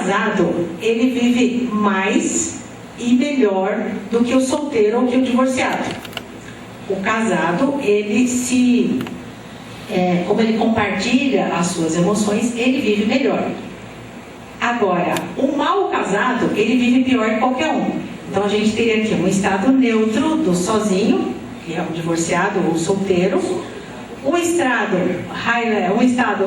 casado, ele vive mais e melhor do que o solteiro ou que o divorciado. O casado, ele como ele compartilha as suas emoções, ele vive melhor. Agora, o mal casado, ele vive pior que qualquer um. Então a gente teria aqui um estado neutro do sozinho, que é o divorciado ou solteiro, um estado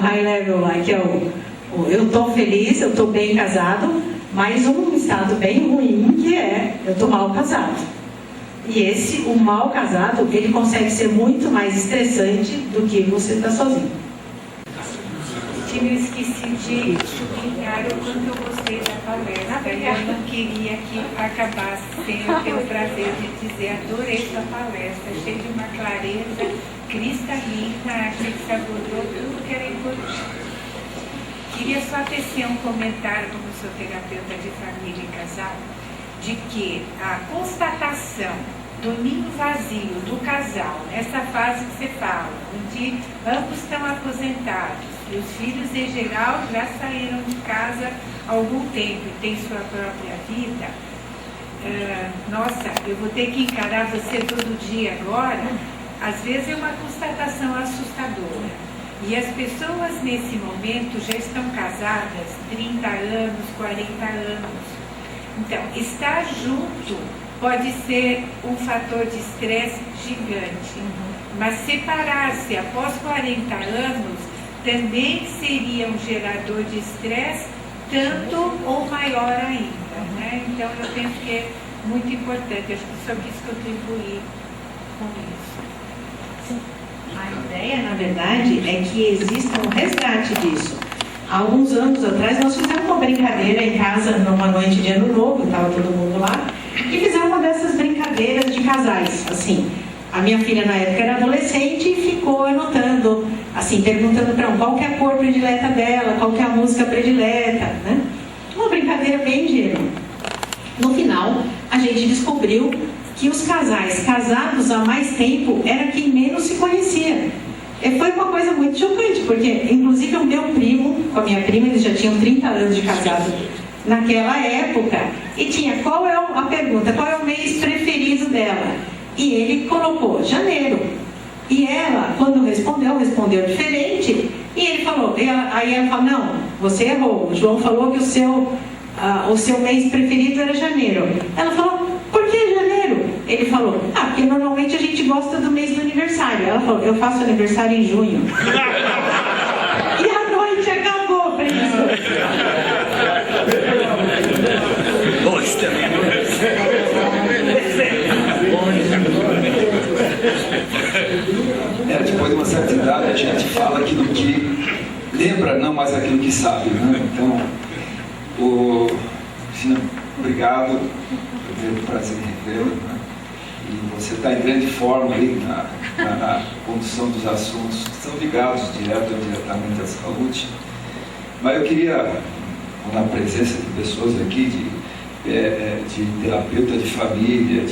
high level lá, que é eu estou feliz, eu estou bem casado, mas um estado bem ruim, que é eu estou mal casado. E o mal casado, ele consegue ser muito mais estressante do que você estar sozinho. Eu esqueci de sublinhar o quanto eu gostei da palestra. Eu não queria que acabasse sem eu ter o prazer de dizer: adorei sua palestra, cheia de uma clareza cristalina, achei que se abordou tudo que era importante. Queria só tecer um comentário como sou terapeuta de família e casal, de que a constatação do ninho vazio do casal, nessa fase que você fala, onde ambos estão aposentados e os filhos em geral já saíram de casa há algum tempo e têm sua própria vida, nossa, eu vou ter que encarar você todo dia agora, às vezes é uma constatação assustadora. E as pessoas nesse momento já estão casadas 30 anos, 40 anos. Então, estar junto pode ser um fator de estresse gigante, mas separar-se após 40 anos também seria um gerador de estresse, tanto ou maior ainda, né? Então eu penso que é muito importante, acho que só quis contribuir com isso. A ideia, na verdade, é que exista um resgate disso. Há alguns anos atrás, nós fizemos uma brincadeira em casa, numa noite de Ano Novo, estava todo mundo lá, e fizemos uma dessas brincadeiras de casais, assim. A minha filha, na época, era adolescente e ficou anotando, assim, perguntando para qual que é a cor predileta dela, qual que é a música predileta, né? Uma brincadeira bem ingênua. No final, a gente descobriu que os casais casados há mais tempo era quem menos se conhecia. E foi uma coisa muito chocante, porque inclusive o meu primo, com a minha prima, eles já tinham 30 anos de casado naquela época, e tinha a pergunta, qual é o mês preferido dela? E ele colocou janeiro. E ela, quando respondeu diferente, e ele falou, aí ela falou, não, você errou, o João falou que o seu mês preferido era janeiro. Ela falou, por que janeiro? Ele falou, porque normalmente a gente gosta do mês do aniversário. Ela falou, eu faço aniversário em junho. E a noite acabou para isso. Depois de uma certa idade a gente fala aquilo que lembra, não mais aquilo que sabe, né? Então, Cristina, obrigado, eu tenho o prazer em revê-lo, né? E você está em grande forma aí na condução dos assuntos que estão ligados direto ou diretamente à saúde. Mas eu queria, na presença de pessoas aqui, de terapeuta de família,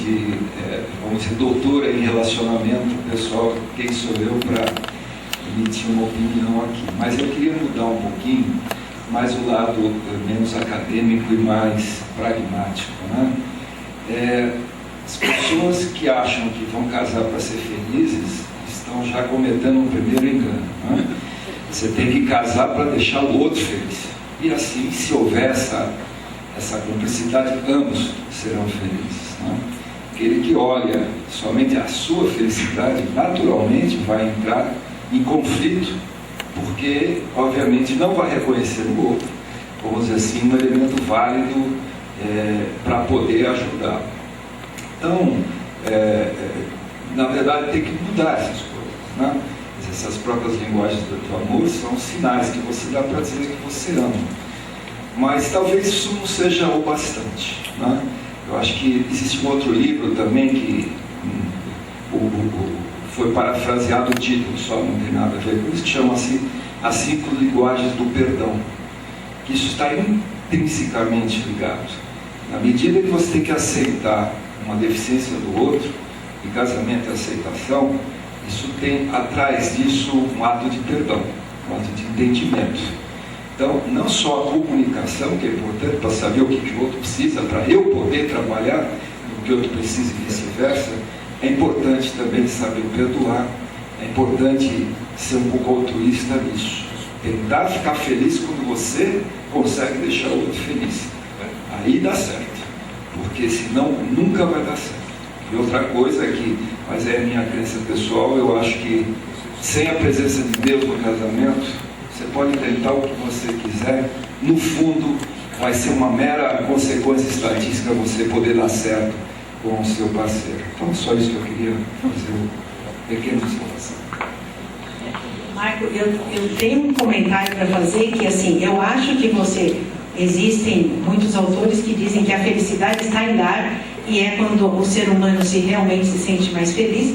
vamos dizer, doutora em relacionamento pessoal, quem sou eu para emitir uma opinião aqui. Mas eu queria mudar um pouquinho, mais o lado menos acadêmico e mais pragmático, né? As pessoas que acham que vão casar para ser felizes estão já cometendo um primeiro engano, né? Você tem que casar para deixar o outro feliz. E assim, se houver essa cumplicidade, ambos serão felizes, né? Aquele que olha somente a sua felicidade, naturalmente vai entrar em conflito, porque, obviamente, não vai reconhecer no outro, vamos dizer assim, um elemento válido para poder ajudar. Então, na verdade, tem que mudar essas coisas, né? Essas próprias linguagens do amor são sinais que você dá para dizer que você ama. Mas talvez isso não seja o bastante, né? Eu acho que existe um outro livro também que foi parafraseado o título, só não tem nada a ver com isso, que chama-se As 5 Linguagens do Perdão. Que isso está intrinsecamente ligado. Na medida que você tem que aceitar uma deficiência do outro, e casamento é aceitação, isso tem atrás disso um ato de perdão, um ato de entendimento. Então, não só a comunicação, que é importante para saber o que o outro precisa, para eu poder trabalhar no que o outro precisa e vice-versa, é importante também saber perdoar, é importante ser um pouco altruísta nisso. Tentar ficar feliz quando você consegue deixar o outro feliz. Aí dá certo, porque senão nunca vai dar certo. E outra coisa é que, mas é a minha crença pessoal, eu acho que sem a presença de Deus no casamento, você pode tentar o que você quiser, no fundo vai ser uma mera consequência estatística você poder dar certo com o seu parceiro. Então só isso que eu queria fazer uma pequena observação. Marco, eu tenho um comentário para fazer que, assim, eu acho que existem muitos autores que dizem que a felicidade está em dar, e é quando o ser humano realmente se sente mais feliz.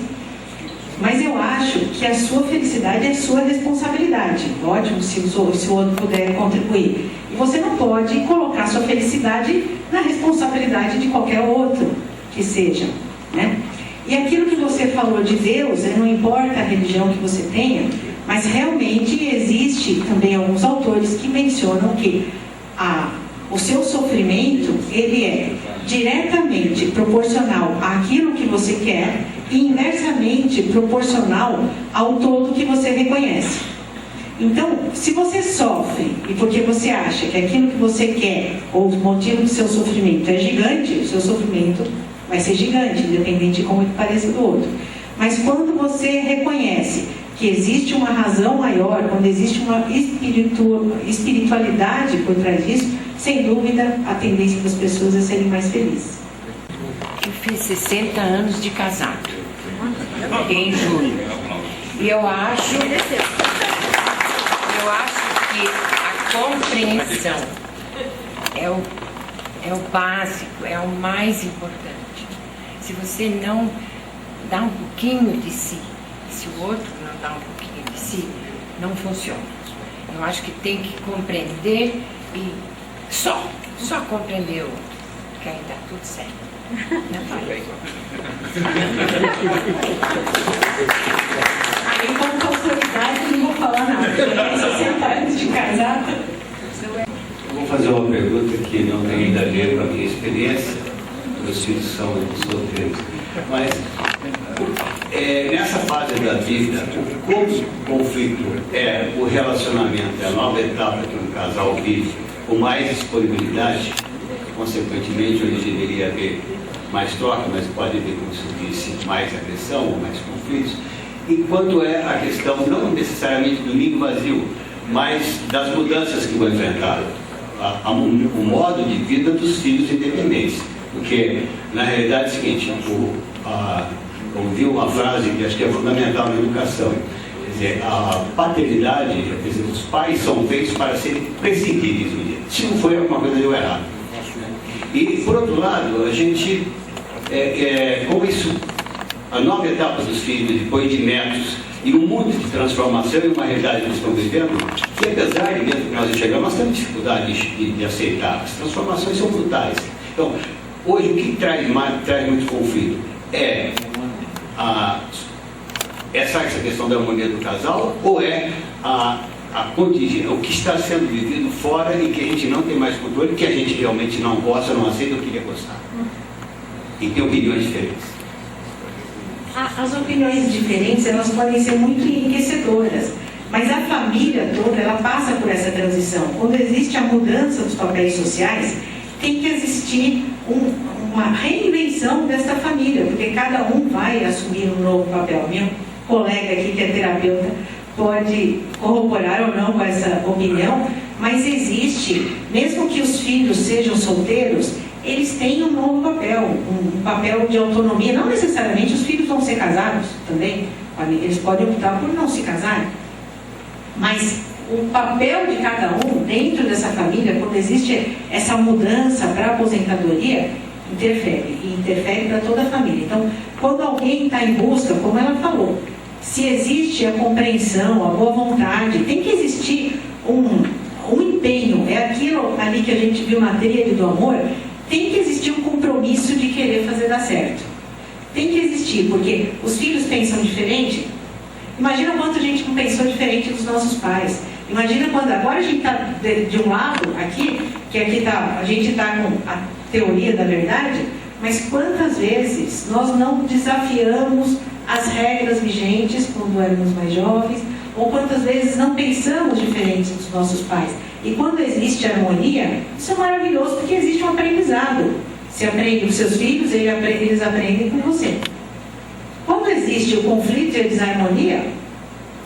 Mas eu acho que a sua felicidade é sua responsabilidade. Ótimo, se o outro puder contribuir. E você não pode colocar sua felicidade na responsabilidade de qualquer outro que seja, né? E aquilo que você falou de Deus, não importa a religião que você tenha, mas realmente existe também alguns autores que mencionam que o seu sofrimento, ele é diretamente proporcional àquilo que você quer e inversamente proporcional ao todo que você reconhece. Então, se você sofre e porque você acha que aquilo que você quer ou o motivo do seu sofrimento é gigante, o seu sofrimento vai ser gigante, independente de como ele pareça do outro. Mas quando você reconhece que existe uma razão maior, quando existe uma espiritualidade por trás disso, sem dúvida, a tendência das pessoas é serem mais felizes. Eu fiz 60 anos de casado, em julho. E eu acho que a compreensão é o básico, é o mais importante. Se você não dá um pouquinho de si, se o outro não dá um pouquinho de si, não funciona. Eu acho que tem que compreender e só compreender o outro, que aí dá tudo certo. Não vai. Aí, como autoridade, não vou falar nada. Eu 60 anos de casado. Eu vou fazer uma pergunta que não tem ainda a ver com a minha experiência. Meus filhos são solteiros. Mas nessa fase da vida, como o conflito é o relacionamento, é a nova etapa que um casal vive, com mais disponibilidade, consequentemente, onde deveria haver mais troca, mas pode haver, como se disse, mais agressão ou mais conflitos, enquanto é a questão, não necessariamente do ninho vazio, mas das mudanças que vão enfrentar, o modo de vida dos filhos independentes. Porque, na realidade, é o seguinte, ouvi uma frase que acho que é fundamental na educação. Quer dizer, a paternidade, quer dizer, os pais são feitos para serem prescindíveis um dia. Se não foi, alguma coisa deu errado. E, por outro lado, a gente, com isso, a nova etapa dos filhos, depois de netos, e um mundo de transformação e uma realidade que nós estamos vivendo, que apesar de dentro que nós chegamos, nós temos dificuldade de aceitar. As transformações são brutais. Então, hoje, o que traz muito conflito é essa questão da harmonia do casal, ou é o que está sendo vivido fora e que a gente não tem mais controle, que a gente realmente não gosta, não aceita ou queria gostar. E tem opiniões diferentes. As opiniões diferentes, elas podem ser muito enriquecedoras, mas a família toda, ela passa por essa transição. Quando existe a mudança dos papéis sociais, tem que existir uma reinvenção dessa família, porque cada um vai assumir um novo papel. Meu colega aqui, que é terapeuta, pode corroborar ou não com essa opinião, mas existe, mesmo que os filhos sejam solteiros, eles têm um novo papel, um papel de autonomia. Não necessariamente os filhos vão ser casados também, eles podem optar por não se casar, mas o papel de cada um dentro dessa família, quando existe essa mudança para a aposentadoria, interfere para toda a família. Então, quando alguém está em busca, como ela falou, se existe a compreensão, a boa vontade, tem que existir um empenho, é aquilo ali que a gente viu na tríade do amor, tem que existir um compromisso de querer fazer dar certo. Tem que existir, porque os filhos pensam diferente. Imagina quanto a gente não pensou diferente dos nossos pais. Imagina quando agora a gente está de um lado aqui, que aqui a gente está com a teoria da verdade, mas quantas vezes nós não desafiamos as regras vigentes quando éramos mais jovens, ou quantas vezes não pensamos diferente dos nossos pais. E quando existe harmonia, isso é maravilhoso, porque existe um aprendizado. Você aprende com seus filhos, eles aprendem com você. Quando existe o conflito e a desarmonia,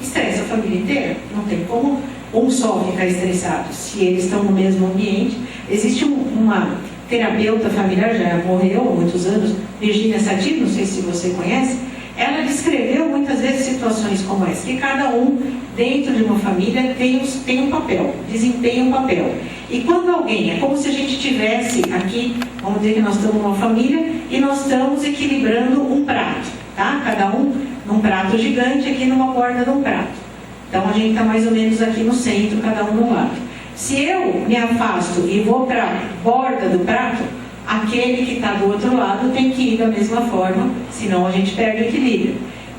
estressa a família inteira. Não tem como um só ficar estressado. Se eles estão no mesmo ambiente, existe uma terapeuta familiar, já morreu há muitos anos, Virginia Satir, não sei se você conhece, ela descreveu muitas vezes situações como essa, que cada um dentro de uma família tem um papel, desempenha um papel. E quando alguém, é como se a gente tivesse aqui, vamos dizer que nós estamos numa família e nós estamos equilibrando um prato, tá? Cada um num prato gigante, aqui numa borda de um prato. Então a gente está mais ou menos aqui no centro, cada um de um lado. Se eu me afasto e vou para a borda do prato, aquele que está do outro lado tem que ir da mesma forma, senão a gente perde o equilíbrio.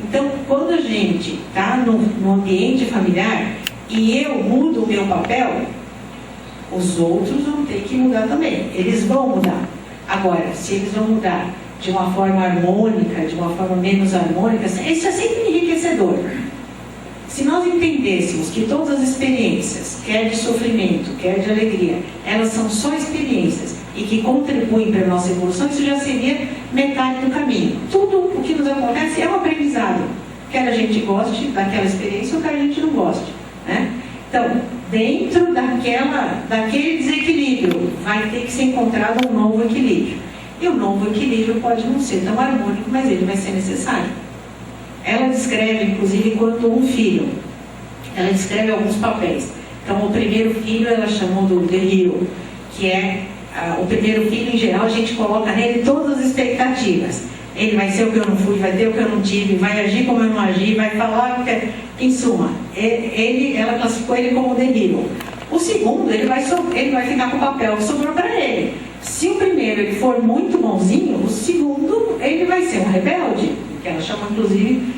Então, quando a gente está no ambiente familiar e eu mudo o meu papel, os outros vão ter que mudar também. Eles vão mudar. Agora, se eles vão mudar de uma forma harmônica, de uma forma menos harmônica, isso é sempre enriquecedor. Se nós entendêssemos que todas as experiências, quer de sofrimento, quer de alegria, elas são só experiências e que contribuem para a nossa evolução, isso já seria metade do caminho. Tudo o que nos acontece é um aprendizado. Quer a gente goste daquela experiência ou quer a gente não goste, né? Então, dentro daquele desequilíbrio, vai ter que ser encontrado um novo equilíbrio. E o novo equilíbrio pode não ser tão harmônico, mas ele vai ser necessário. Ela descreve, inclusive, enquanto um filho. Ela descreve alguns papéis. Então, o primeiro filho ela chamou do The Hero, que é o primeiro filho, em geral, a gente coloca nele todas as expectativas. Ele vai ser o que eu não fui, vai ter o que eu não tive, vai agir como eu não agi, vai falar o que... Em suma, ela classificou ele como The Hero. O segundo, ele vai ficar com o papel que sobrou para ele. Se o primeiro ele for muito bonzinho, o segundo ele vai ser um rebelde, que ela chama inclusive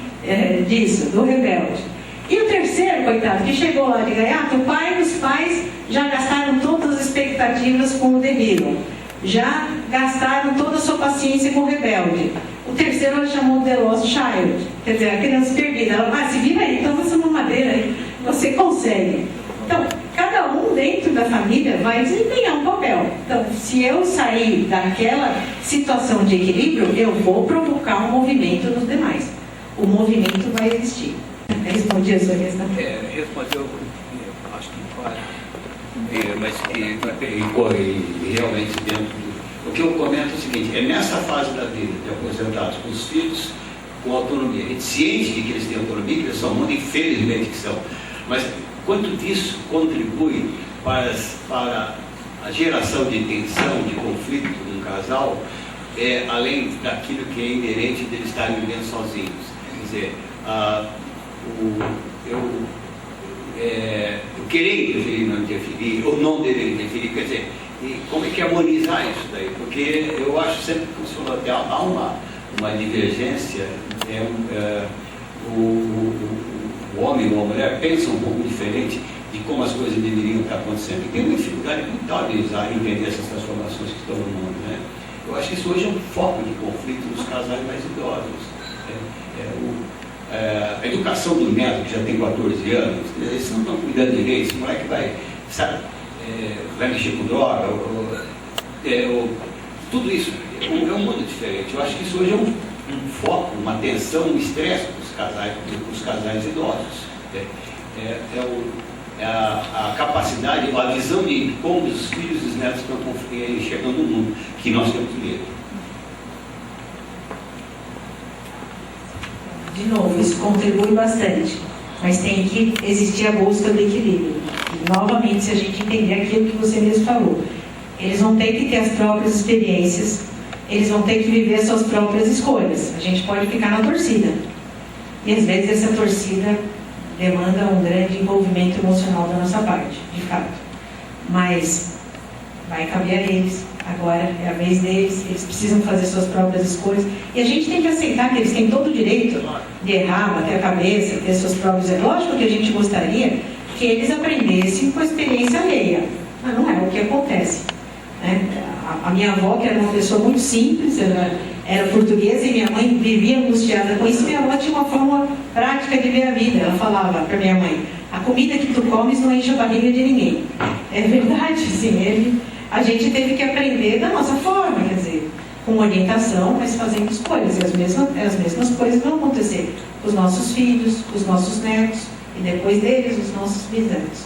disso, do rebelde. E o terceiro, coitado, que chegou lá de gaiato, o pai e os pais já gastaram todas as expectativas com o The Hero, já gastaram toda a sua paciência com o rebelde. O terceiro ela chamou de The Lost Child, quer dizer, a criança perdida. Ela vai, se vira aí, então você numa madeira aí, você consegue. Então, cada um dentro da família vai desempenhar um papel. Então, se eu sair daquela situação de equilíbrio, eu vou provocar um movimento nos demais. O movimento vai existir. Respondi a sua questão? Respondeu, acho que quase. Mas realmente dentro do... O que eu comento é o seguinte, é nessa fase da vida de aposentados com os filhos com autonomia. A gente ciente de que eles têm autonomia, que eles são muito, infelizmente que são. Mas quanto disso contribui para a geração de tensão, de conflito num casal, além daquilo que é inerente de eles estarem vivendo sozinhos. Quer dizer, eu querer interferir, não interferir, ou não dever interferir, quer dizer, como é que harmonizar isso daí? Porque eu acho sempre que o senhor até há uma divergência, o homem ou a mulher pensam um pouco diferente de como as coisas deveriam estar acontecendo. E tem uma dificuldade brutal de entender essas transformações que estão no mundo, né? Eu acho que isso hoje é um foco de conflito nos casais mais idosos. A educação do neto, que já tem 14 anos, eles não estão cuidando direito, esse moleque vai mexer com droga, tudo isso é um mundo diferente. Eu acho que isso hoje é um foco, uma tensão, um estresse para os casais idosos. A capacidade, a visão de como os filhos e os netos estão enxergando o mundo, que nós temos medo. De novo, isso contribui bastante, mas tem que existir a busca do equilíbrio. E, novamente, se a gente entender aquilo que você mesmo falou, eles vão ter que ter as próprias experiências, eles vão ter que viver as suas próprias escolhas. A gente pode ficar na torcida. E, às vezes, essa torcida demanda um grande envolvimento emocional da nossa parte, de fato. Mas vai caber a eles. Agora é a vez deles, eles precisam fazer suas próprias escolhas. E a gente tem que aceitar que eles têm todo o direito de errar, bater a cabeça, ter suas próprias... Lógico que a gente gostaria que eles aprendessem com a experiência alheia. Mas não é o que acontece, né? A minha avó, que era uma pessoa muito simples, ela era portuguesa e minha mãe vivia angustiada com isso. Minha avó tinha uma forma prática de ver a vida. Ela falava para minha mãe: a comida que tu comes não enche a barriga de ninguém. É verdade, sim. A gente teve que aprender da nossa forma, quer dizer, com orientação, mas fazendo escolhas. E as mesmas coisas vão acontecer com os nossos filhos, com os nossos netos, e depois deles, os nossos bisnetos.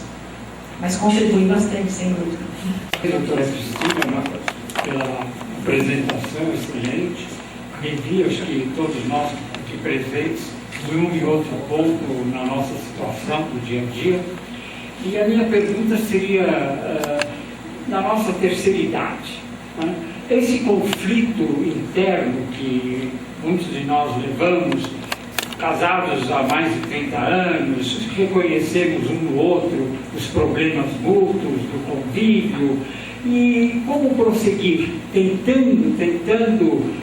Mas contribui bastante, sem dúvida. Doutora Cristina, pela apresentação excelente, me acho que todos nós aqui presentes, de um e outro ponto na nossa situação do dia a dia. E a minha pergunta seria, na nossa terceira idade, né? Esse conflito interno que muitos de nós levamos, casados há mais de 30 anos, reconhecemos um no outro os problemas mútuos do convívio, e como prosseguir, tentando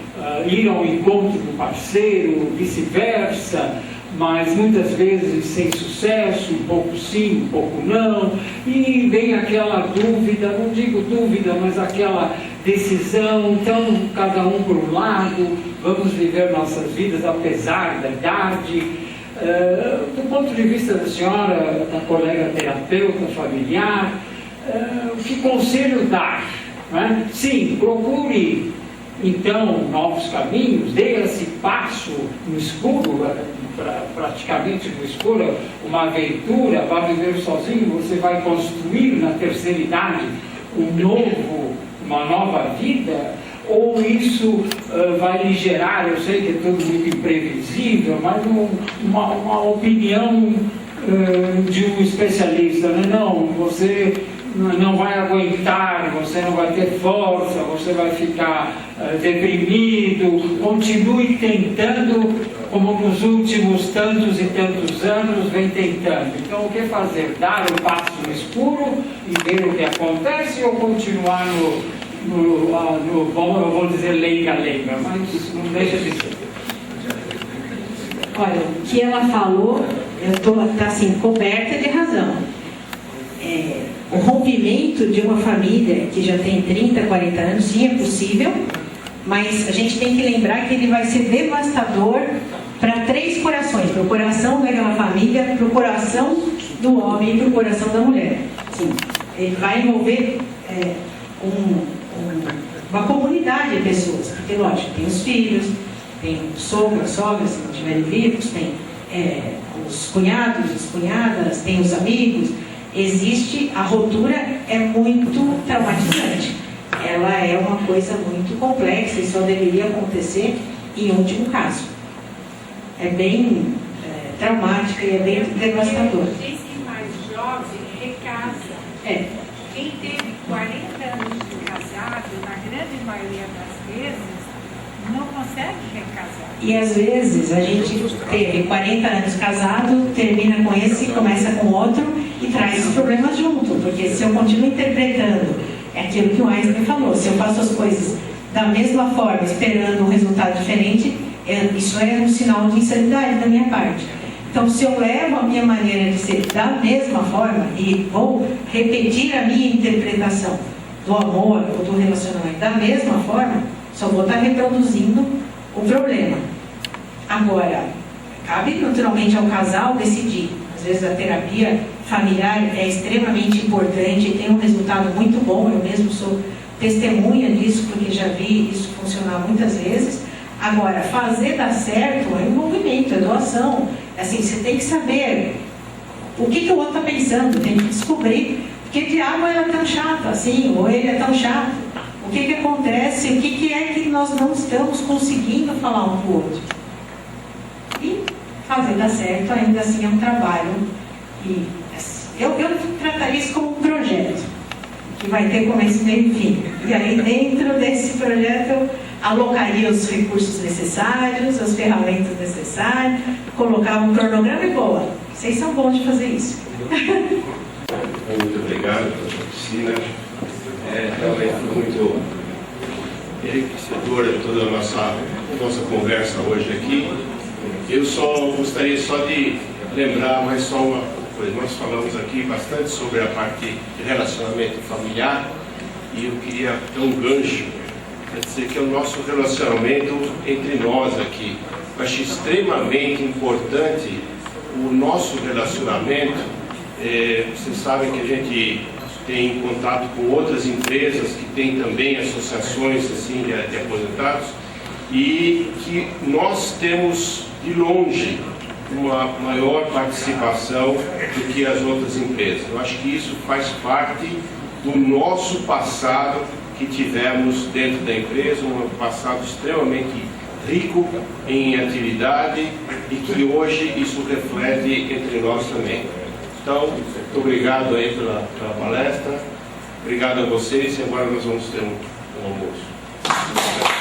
ir ao encontro do parceiro, vice-versa, mas muitas vezes sem sucesso, um pouco sim, um pouco não, e vem aquela dúvida, não digo dúvida, mas aquela decisão, então cada um por um lado, vamos viver nossas vidas apesar da idade. Do ponto de vista da senhora, da colega terapeuta familiar, que conselho dar? Né? Sim, procure então novos caminhos, dê esse passo no escuro, praticamente no escuro, uma aventura, vá viver sozinho, você vai construir na terceira idade uma nova vida, ou isso vai lhe gerar, eu sei que é tudo muito imprevisível, mas uma opinião de um especialista, né? Não, você não vai aguentar, você não vai ter força, você vai ficar deprimido. Continue tentando, como nos últimos tantos e tantos anos vem tentando. Então, o que fazer? Dar o passo no escuro e ver o que acontece, ou continuar bom, eu vou dizer leiga, mas não deixa de ser. Olha, o que ela falou, eu estou assim, coberta de razão. O rompimento de uma família que já tem 30, 40 anos, sim, é possível, mas a gente tem que lembrar que ele vai ser devastador para 3 corações: para o coração daquela família, para o coração do homem e para o coração da mulher. Sim, ele vai envolver uma comunidade de pessoas, porque, lógico, tem os filhos, tem sogras, sogras, se não estiverem vivos, tem os cunhados, as cunhadas, tem os amigos. A ruptura é muito traumatizante. Ela é uma coisa muito complexa e só deveria acontecer em último caso. É bem traumática e é bem devastador. Quem mais jovem recasa. Quem teve 40 anos de casado, na grande maioria das vezes, não consegue recasar. E às vezes a gente teve 40 anos casado, termina com esse, começa com outro e traz os problemas junto, porque se eu continuo interpretando, é aquilo que o Einstein falou, se eu faço as coisas da mesma forma, esperando um resultado diferente, isso é um sinal de insanidade da minha parte. Então, se eu levo a minha maneira de ser da mesma forma e vou repetir a minha interpretação do amor ou do relacionamento da mesma forma, só vou estar reproduzindo o problema. Agora, cabe naturalmente ao casal decidir. Às vezes a terapia familiar é extremamente importante e tem um resultado muito bom. Eu mesmo sou testemunha disso, porque já vi isso funcionar muitas vezes. Agora, fazer dar certo é envolvimento, é doação. Assim, você tem que saber o que o outro está pensando, tem que descobrir. Porque diabo ela é tão chata assim, ou ele é tão chato. O que acontece, o que é que nós não estamos conseguindo falar um com o outro. E fazer dar certo ainda assim é um trabalho. E eu trataria isso como um projeto, que vai ter começo, meio e fim. E aí dentro desse projeto eu alocaria os recursos necessários, as ferramentas necessárias, colocava um cronograma e boa. Vocês são bons de fazer isso. Muito obrigado pela oficina. Realmente foi muito enriquecedora toda a nossa conversa hoje aqui. Eu gostaria só de lembrar mais só coisa. Nós falamos aqui bastante sobre a parte de relacionamento familiar e eu queria ter um gancho para dizer que é o nosso relacionamento entre nós aqui. Eu acho extremamente importante o nosso relacionamento. Vocês sabem que a gente tem contato com outras empresas que têm também associações assim, de aposentados, e que nós temos de longe uma maior participação do que as outras empresas. Eu acho que isso faz parte do nosso passado que tivemos dentro da empresa, um passado extremamente rico em atividade e que hoje isso reflete entre nós também. Então, muito obrigado aí pela palestra, obrigado a vocês e agora nós vamos ter um almoço.